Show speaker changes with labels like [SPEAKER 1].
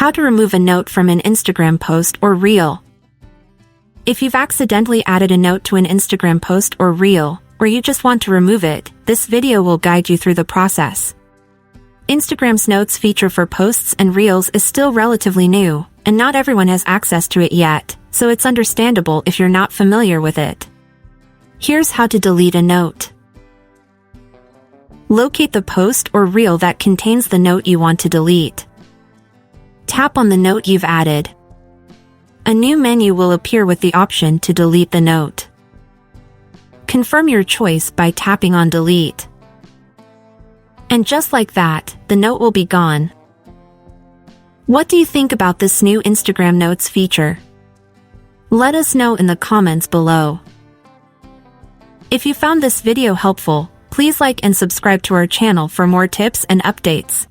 [SPEAKER 1] How to remove a note from an Instagram post or reel. If you've accidentally added a note to an Instagram post or reel, or you just want to remove it, this video will guide you through the process. Instagram's notes feature for posts and reels is still relatively new, and not everyone has access to it yet, so it's understandable if you're not familiar with it. Here's how to delete a note. Locate the post or reel that contains the note you want to delete. Tap on the note you've added. A new menu will appear with the option to delete the note. Confirm your choice by tapping on Delete. And just like that, the note will be gone. What do you think about this new Instagram Notes feature? Let us know in the comments below. If you found this video helpful, please like and subscribe to our channel for more tips and updates.